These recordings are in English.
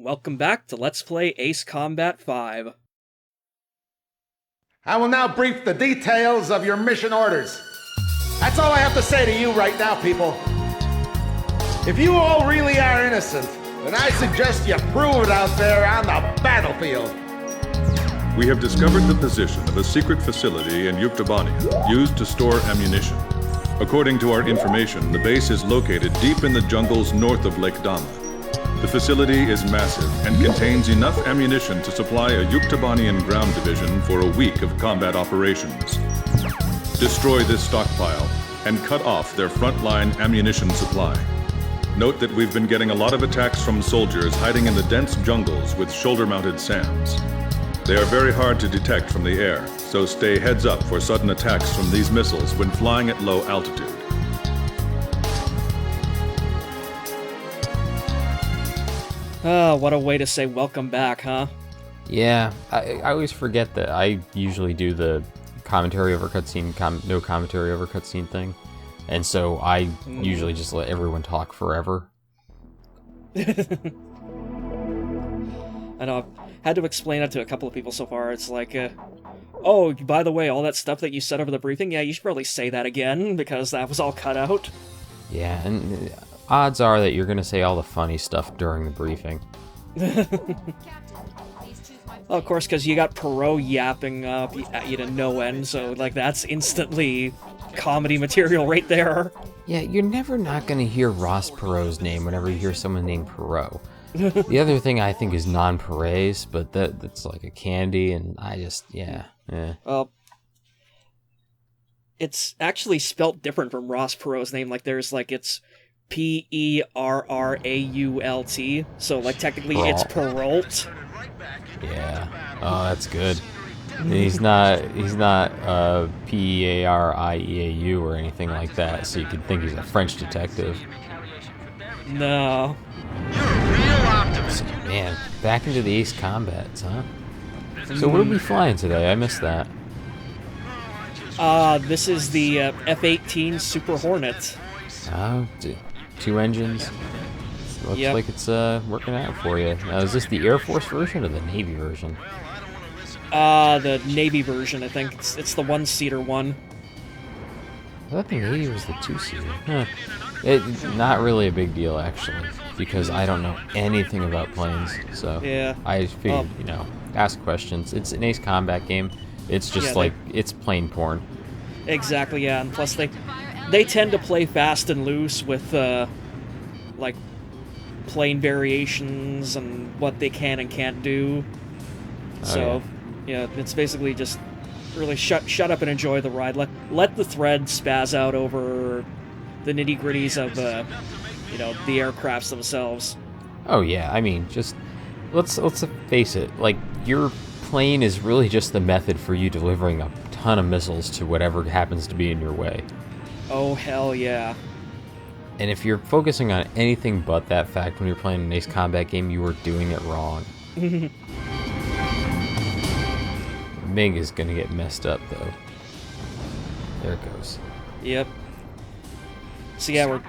Welcome back to Let's Play Ace Combat 5. I will now brief the details of your mission orders. That's all I have to say to you right now, people. If you all really are innocent, then I suggest you prove it out there on the battlefield. We have discovered the position of a secret facility in Yuktobania used to store ammunition. According to our information, the base is located deep in the jungles north of Lake Dama. The facility is massive and contains enough ammunition to supply a Yuktobanian ground division for a week of combat operations. Destroy this stockpile and cut off their frontline ammunition supply. Note that we've been getting a lot of attacks from soldiers hiding in the dense jungles with shoulder-mounted SAMs. They are very hard to detect from the air, so stay heads up for sudden attacks from these missiles when flying at low altitude. Oh, what a way to say welcome back, huh? Yeah, I always forget that I usually do the commentary over cutscene, no commentary over cutscene thing. And so I usually just let everyone talk forever. I know, I've had to explain it to a couple of people so far. It's like, oh, by the way, all that stuff that you said over the briefing, yeah, you should probably say that again, because that was all cut out. Yeah, and odds are that you're going to say all the funny stuff during the briefing. Well, of course, because you got Perot yapping at you to no end, so, like, that's instantly comedy material right there. Yeah, you're never not going to hear Ross Perot's name whenever you hear someone named Perot. The other thing I think is nonpareils, but that's like a candy, and I just, yeah. Well, it's actually spelt different from Ross Perot's name. Like, there's, like, it's Perrault, so, like, technically it's Perrault. Yeah. Oh, that's good. He's not Pearieau or anything like that, so you could think he's a French detective. No. So, man, back into the Ace Combats, huh? So what are we flying today? I missed that. This is the F-18 Super Hornet. Oh, two engines. Looks like it's working out for you. Now, is this the Air Force version or the Navy version? The Navy version, I think. It's the one-seater one. I thought the Navy was the two-seater. Huh. It's not really a big deal, actually, because I don't know anything about planes, so yeah. I figured, ask questions. It's an Ace Combat game. It's just it's plane porn. Exactly, yeah, and plus they tend to play fast and loose with, like, plane variations and what they can and can't do. So, yeah, it's basically just really shut up and enjoy the ride. Let the thread spaz out over the nitty-gritties of, the aircrafts themselves. Oh, yeah, I mean, just, let's face it, like, your plane is really just the method for you delivering a ton of missiles to whatever happens to be in your way. Oh, hell yeah. And if you're focusing on anything but that fact when you're playing an Ace Combat game, you are doing it wrong. MiG is gonna get messed up, though. There it goes. Yep. So yeah, we're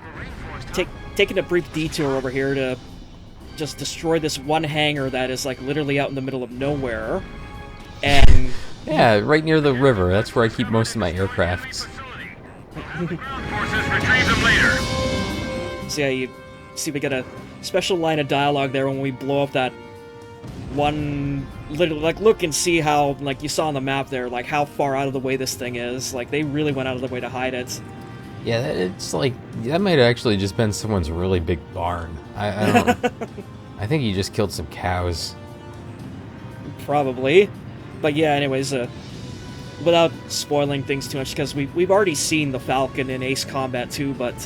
taking a brief detour over here to just destroy this one hangar that is, like, literally out in the middle of nowhere. And... yeah, right near the river. That's where I keep most of my aircrafts. So yeah, you see we get a special line of dialogue there when we blow up that one, literally, like, look and see how, like, you saw on the map there, like, how far out of the way this thing is. Like, they really went out of their way to hide it. Yeah, it's like, that might have actually just been someone's really big barn. I don't I think he just killed some cows. Probably. But yeah, anyways, without spoiling things too much, because we've already seen the Falcon in Ace Combat 2, but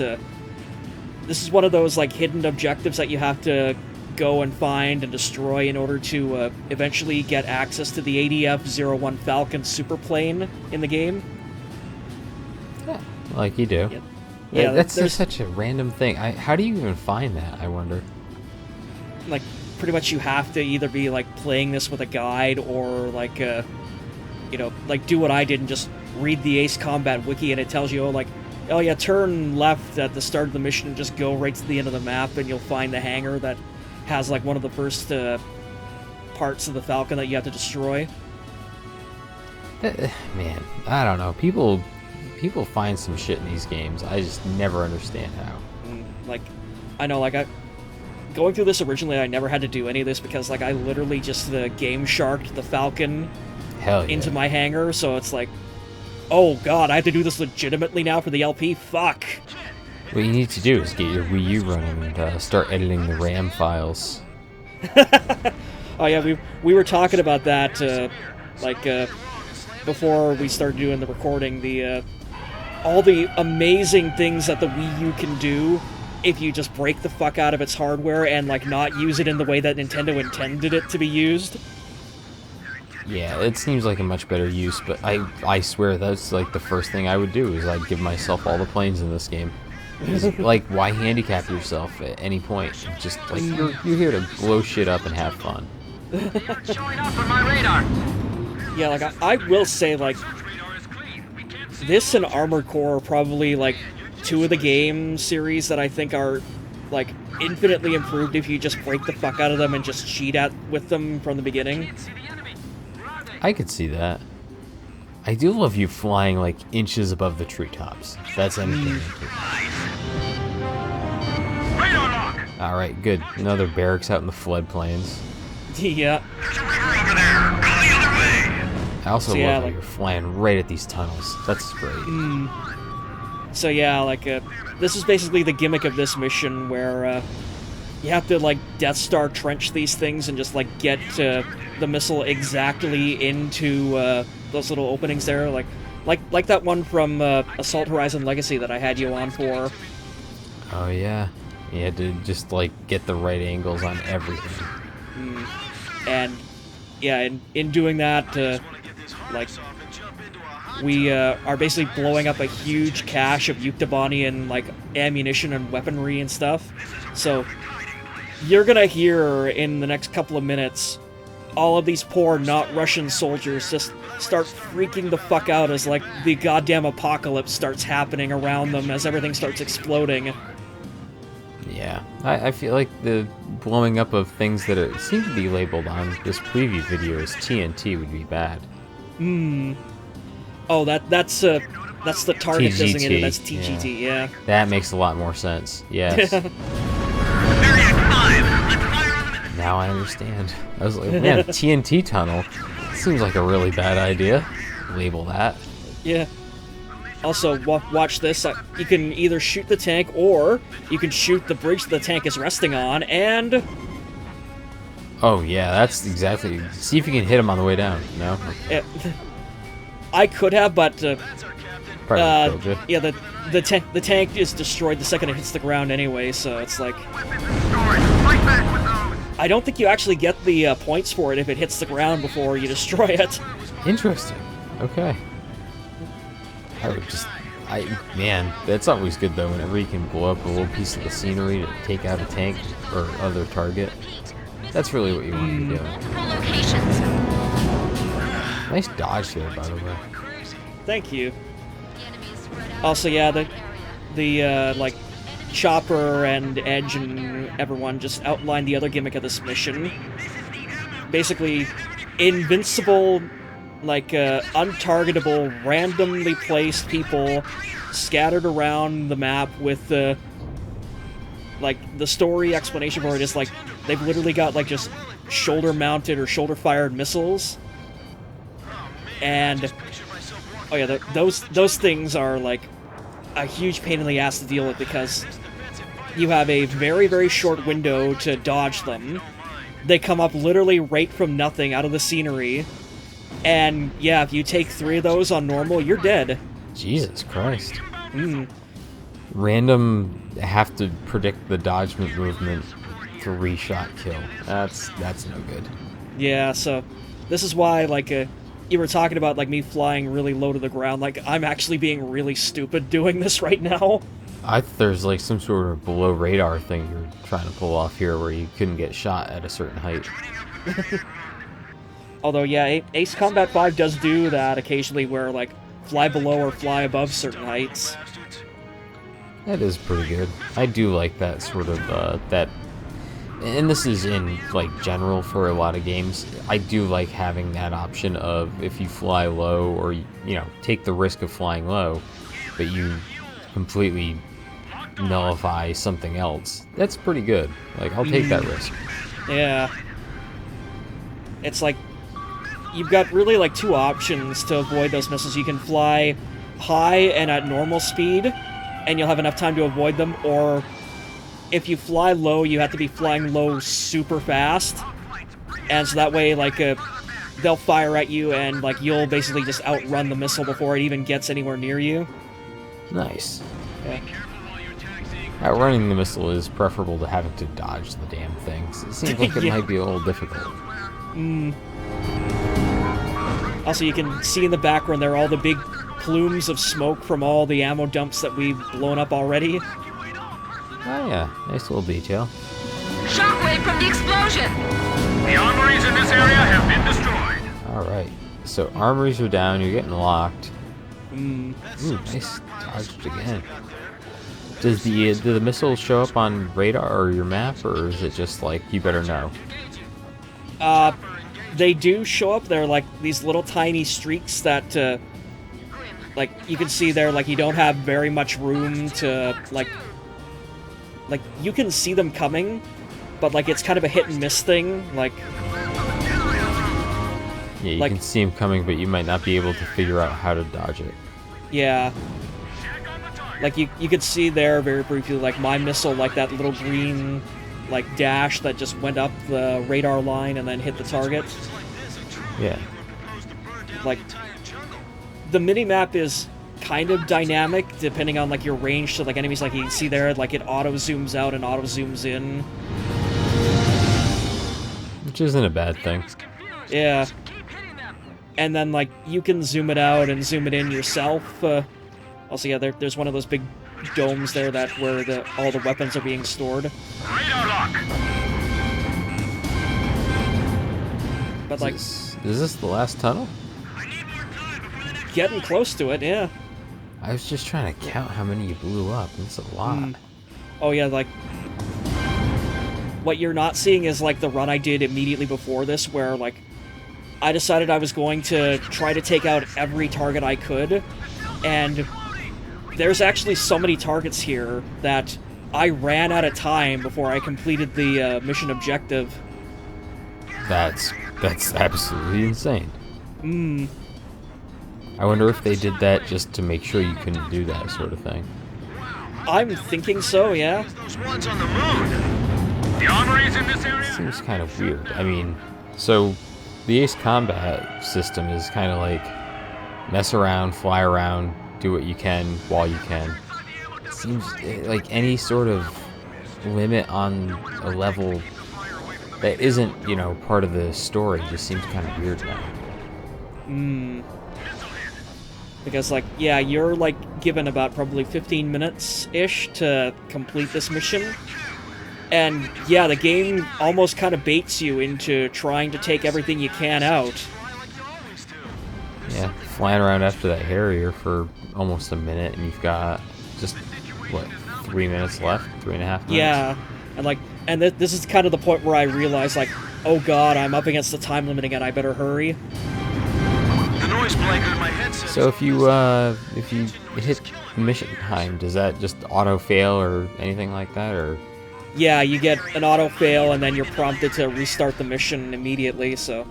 this is one of those, like, hidden objectives that you have to go and find and destroy in order to eventually get access to the ADF-01 Falcon superplane in the game. Yeah, like you do. Yeah, that's just such a random thing. How do you even find that, I wonder? Like, pretty much you have to either be, like, playing this with a guide or, like, like, do what I did and just read the Ace Combat wiki, and it tells you, oh yeah, turn left at the start of the mission and just go right to the end of the map and you'll find the hangar that has like one of the first parts of the Falcon that you have to destroy. Man, I don't know. People find some shit in these games. I just never understand how. Like, I know, like, going through this originally, I never had to do any of this because, like, I literally just game sharked the Falcon into my hangar, so it's like, oh god, I have to do this legitimately now for the LP? Fuck. What you need to do is get your Wii U running and start editing the RAM files. Oh yeah, we were talking about that, before we started doing the recording, all the amazing things that the Wii U can do if you just break the fuck out of its hardware and, like, not use it in the way that Nintendo intended it to be used. Yeah, it seems like a much better use, but I swear that's, like, the first thing I would do is I'd give myself all the planes in this game. Like, why handicap yourself at any point? Just, like, you're here to blow shit up and have fun. Showing up on my radar. Yeah, like, I will say, like, this and Armored Core are probably, like, two of the game series that I think are, like, infinitely improved if you just break the fuck out of them and just cheat with them from the beginning. I could see that. I do love you flying, like, inches above the treetops. That's anything. Alright, good. Another barracks out in the floodplains. Yeah. I also So, love yeah, how like, you're flying right at these tunnels. That's great. So yeah, like, this is basically the gimmick of this mission where, you have to, like, Death Star trench these things and just, like, get the missile exactly into those little openings there, like that one from Assault Horizon Legacy that I had you on for. Oh yeah, you had to just, like, get the right angles on everything. And yeah, in doing that, like, we are basically blowing up a huge cache of Yuktobania and, like, ammunition and weaponry and stuff. So you're gonna hear in the next couple of minutes all of these poor not Russian soldiers just start freaking the fuck out as, like, the goddamn apocalypse starts happening around them as everything starts exploding. Yeah, I feel like the blowing up of things that seem to be labeled on this preview video as TNT would be bad. Oh, that's the target TGT, designated. That's TGT. Yeah. That makes a lot more sense. Yes. Now I understand. I was like, man, TNT tunnel. Seems like a really bad idea. Label that. Yeah. Also, watch this. You can either shoot the tank, or you can shoot the bridge that the tank is resting on, and... Oh, yeah, that's exactly... See if you can hit him on the way down. No? I could have, but... Probably killed you. yeah, the tank is destroyed the second it hits the ground anyway, so it's like... I don't think you actually get the points for it if it hits the ground before you destroy it. Interesting. Okay. Man, that's always good though, whenever you can blow up a little piece of the scenery to take out a tank or other target. That's really what you want to be doing. Nice dodge there, by the way. Thank you. Also, yeah, the like, Chopper and Edge and everyone just outlined the other gimmick of this mission. Basically, invincible, like, untargetable, randomly placed people scattered around the map with, like, the story explanation for it is, like, they've literally got, like, just shoulder-mounted or shoulder-fired missiles. And, oh yeah, those things are, like, a huge pain in the ass to deal with because you have a very, very short window to dodge them. They come up literally right from nothing out of the scenery. And, yeah, if you take 3 of those on normal, you're dead. Jesus Christ. Random have to predict the dodgement movement 3-shot kill. That's no good. Yeah, so this is why, like, you were talking about, like, me flying really low to the ground. Like, I'm actually being really stupid doing this right now. I thought there's, like, some sort of below radar thing you're trying to pull off here where you couldn't get shot at a certain height. Although, yeah, Ace Combat 5 does do that occasionally where, like, fly below or fly above certain heights. That is pretty good. I do like that sort of, that and this is in like general for a lot of games, I do like having that option of if you fly low or take the risk of flying low, but you completely nullify something else. That's pretty good. Like, I'll take that risk. Yeah. It's like you've got really like two options to avoid those missiles. You can fly high and at normal speed, and you'll have enough time to avoid them, or if you fly low, you have to be flying low super fast, and so that way, like, they'll fire at you, and, like, you'll basically just outrun the missile before it even gets anywhere near you. Nice. Yeah. Outrunning the missile is preferable to having to dodge the damn things. It seems like it Yeah. might be a little difficult. Also, you can see in the background there are all the big plumes of smoke from all the ammo dumps that we've blown up already. Oh yeah, nice little detail. Shockwave from the explosion! The armories in this area have been destroyed. Alright, so armories are down, you're getting locked. Ooh, nice dodged again. Do the missiles show up on radar or your map, or is it just like, you better know? They do show up. They're like these little tiny streaks that, like, you can see there, like, you don't have very much room to, like, you can see them coming, but, like, it's kind of a hit and miss thing, like... Yeah, you can see them coming, but you might not be able to figure out how to dodge it. Yeah. Like, you could see there very briefly, like, my missile, like, that little green, like, dash that just went up the radar line and then hit the target. Yeah. Like, the mini-map is kind of dynamic, depending on, like, your range to, like, enemies. Like, you can see there, like, it auto-zooms out and auto-zooms in. Which isn't a bad thing. Yeah. And then, like, you can zoom it out and zoom it in yourself. Also, yeah, there's one of those big domes there where all the weapons are being stored. Radar lock. But, like... Is this the last tunnel? Getting close to it, yeah. I was just trying to count how many you blew up. That's a lot. Oh, yeah, like... What you're not seeing is, like, the run I did immediately before this, where, like, I decided I was going to try to take out every target I could, and there's actually so many targets here that I ran out of time before I completed the mission objective. That's absolutely insane. I wonder if they did that just to make sure you couldn't do that sort of thing. I'm thinking so, yeah. Those ones on the moon. The armories in this area. Seems kind of weird. I mean, so the Ace Combat system is kind of like mess around, fly around, do what you can while you can. It seems like any sort of limit on a level that isn't, part of the story just seems kind of weird now. Because, like, yeah, you're, like, given about probably 15 minutes-ish to complete this mission. And, yeah, the game almost kind of baits you into trying to take everything you can out. Yeah, flying around after that Harrier for almost a minute, and you've got just, 3 minutes left? 3.5 minutes? Yeah, and this is kind of the point where I realize, like, oh god, I'm up against the time limit again, I better hurry. The noise blanket in my headset. So if you hit mission time, does that just auto-fail or anything like that, or...? Yeah, you get an auto-fail, and then you're prompted to restart the mission immediately, so...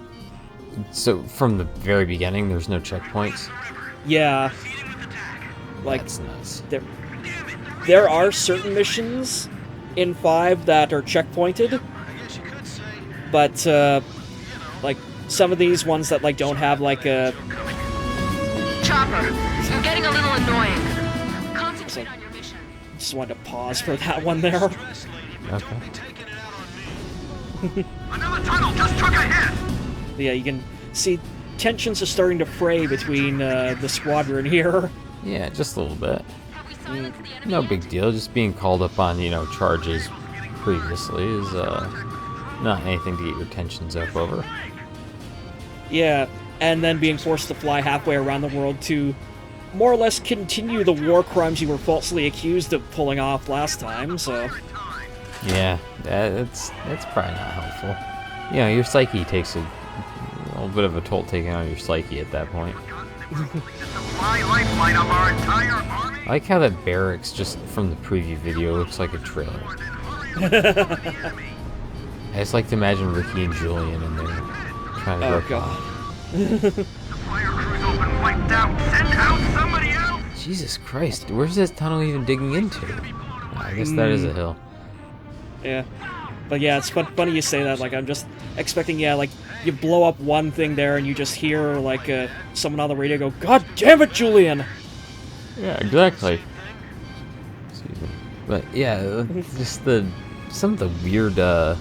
So, from the very beginning, there's no checkpoints? Yeah. Like, that's nuts. There are certain missions in 5 that are checkpointed, but, like, some of these ones that, like, don't have, like, a... Chopper, you're getting a little annoying. Concentrate on your mission. Just wanted to pause for that one there. Okay. Another tunnel just took a hit. Yeah, you can see tensions are starting to fray between the squadron here. Yeah, just a little bit. No big deal, just being called up on, charges previously is, not anything to get your tensions up over. Yeah, and then being forced to fly halfway around the world to more or less continue the war crimes you were falsely accused of pulling off last time, so... Yeah, that's probably not helpful. You know, your psyche takes a little bit of a toll taken on your psyche at that point. I like how that barracks, just from the preview video, looks like a trailer. I just like to imagine Ricky and Julian in there trying to work on. Jesus Christ, where's this tunnel even digging into? I guess that is a hill. Yeah. But yeah, it's funny you say that. Like, I'm just expecting, yeah, like, you blow up one thing there and you just hear, like, someone on the radio go, "God damn it, Julian!" Yeah, exactly. But yeah, just some of the weird. I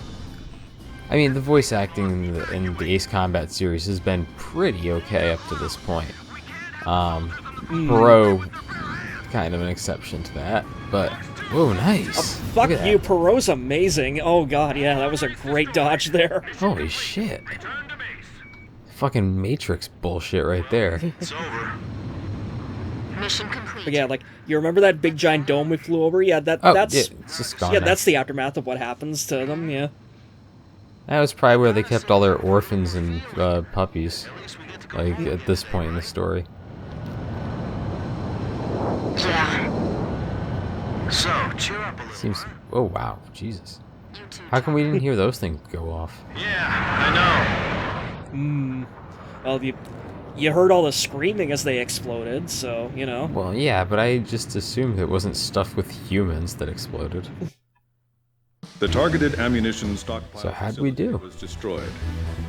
mean, the voice acting in the Ace Combat series has been pretty okay up to this point. Bro, kind of an exception to that, but whoa, nice. Fuck you, Perot's amazing. Oh god, yeah, that was a great dodge there. Holy shit. Fucking Matrix bullshit right there. It's over. Mission complete. But yeah, like, you remember that big giant dome we flew over? Yeah, that's Yeah, it's just gone now. that's the aftermath of what happens to them, yeah. That was probably where they kept all their orphans and puppies, like, at this point in the story. Yeah. So, cheer up a little. Seems... Oh, wow. Jesus. You two. How come we didn't hear those things go off? Yeah, I Well, you heard all the screaming as they exploded, so, you know. Well, yeah, but I just assumed it wasn't stuff with humans that exploded. The targeted ammunition stockpile So how'd we do? was destroyed.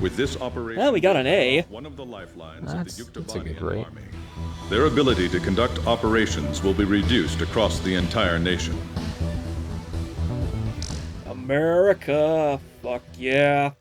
With this operation, Well, we got an A. one of the lifelines That's of the a good Yuktobanian rate. army. Their ability to conduct operations will be reduced across the entire nation. America. Fuck yeah.